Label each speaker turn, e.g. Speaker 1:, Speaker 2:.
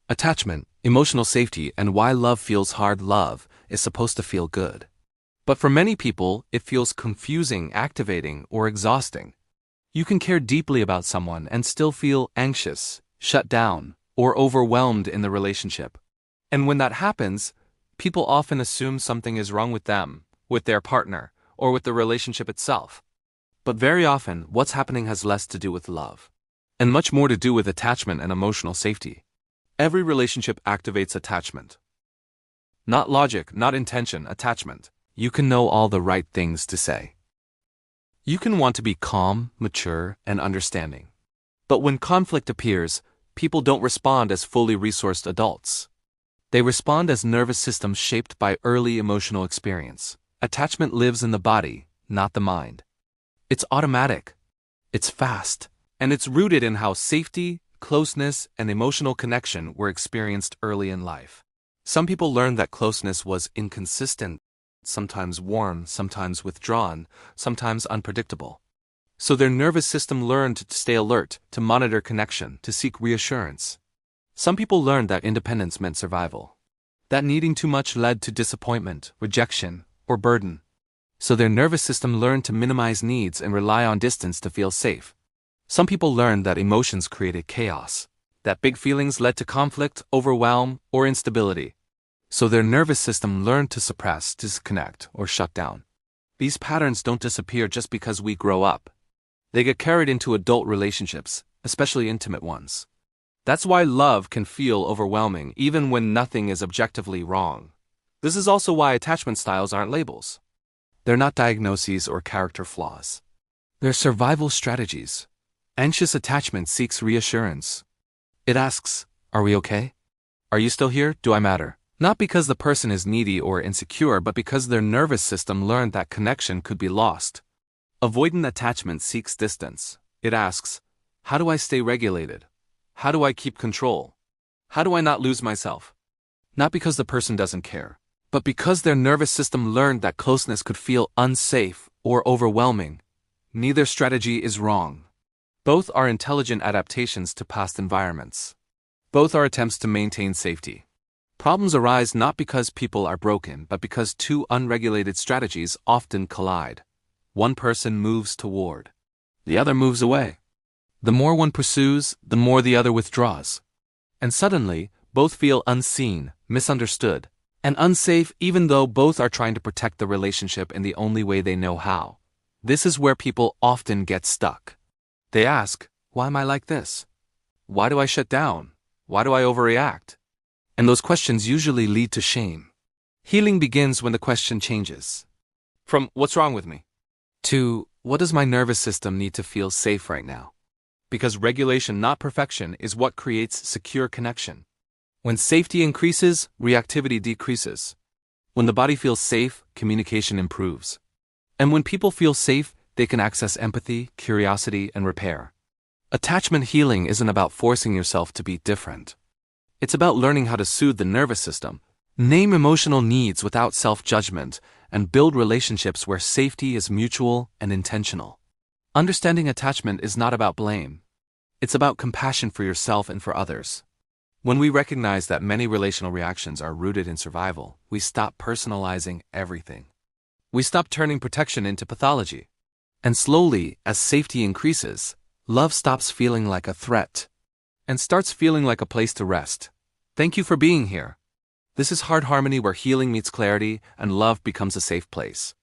Speaker 1: Attachment, emotional safety, and why love feels hard. Love is supposed to feel good. But for many people, it feels confusing, activating, or exhausting. You can care deeply about someone and still feel anxious, shut down, or overwhelmed in the relationship. And when that happens, people often assume something is wrong with them, with their partner, or with the relationship itself. But very often, what's happening has less to do with love, and much more to do with attachment and emotional safety. Every relationship activates attachment. Not logic, not intention, attachment. You can know all the right things to say. You can want to be calm, mature, and understanding. But when conflict appears, people don't respond as fully resourced adults. They respond as nervous systems shaped by early emotional experience. Attachment lives in the body, not the mind. It's automatic. It's fast. And it's rooted in how safety, closeness, and emotional connection were experienced early in life. Some people learned that closeness was inconsistent, sometimes warm, sometimes withdrawn, sometimes unpredictable. So their nervous system learned to stay alert, to monitor connection, to seek reassurance. Some people learned that independence meant survival, that needing too much led to disappointment, rejection, or burden. So their nervous system learned to minimize needs and rely on distance to feel safe. Some people learned that emotions created chaos, that big feelings led to conflict, overwhelm, or instability. So their nervous system learned to suppress, disconnect, or shut down. These patterns don't disappear just because we grow up. They get carried into adult relationships, especially intimate ones. That's why love can feel overwhelming even when nothing is objectively wrong. This is also why attachment styles aren't labels. They're not diagnoses or character flaws. They're survival strategies. Anxious attachment seeks reassurance. It asks, "Are we okay? Are you still here? Do I matter?" Not because the person is needy or insecure, but because their nervous system learned that connection could be lost. Avoidant attachment seeks distance. It asks, "How do I stay regulated? How do I keep control? How do I not lose myself?" Not because the person doesn't care, but because their nervous system learned that closeness could feel unsafe or overwhelming. Neither strategy is wrong. Both are intelligent adaptations to past environments. Both are attempts to maintain safety. Problems arise not because people are broken, but because two unregulated strategies often collide. One person moves toward. The other moves away. The more one pursues, the more the other withdraws. And suddenly, both feel unseen, misunderstood, and unsafe even though both are trying to protect the relationship in the only way they know how. This is where people often get stuck. They ask, "Why am I like this? Why do I shut down? Why do I overreact?" And those questions usually lead to shame. Healing begins when the question changes. From "What's wrong with me?" to "What does my nervous system need to feel safe right now?" Because regulation, not perfection, is what creates secure connection. When safety increases, reactivity decreases. When the body feels safe, communication improves. And when people feel safe, they can access empathy, curiosity, and repair. Attachment healing isn't about forcing yourself to be different. It's about learning how to soothe the nervous system, name emotional needs without self-judgment, and build relationships where safety is mutual and intentional. Understanding attachment is not about blame. It's about compassion for yourself and for others. When we recognize that many relational reactions are rooted in survival, we stop personalizing everything. We stop turning protection into pathology. And slowly, as safety increases, love stops feeling like a threat and starts feeling like a place to rest. Thank you for being here. This is Hard Harmony, where healing meets clarity and love becomes a safe place.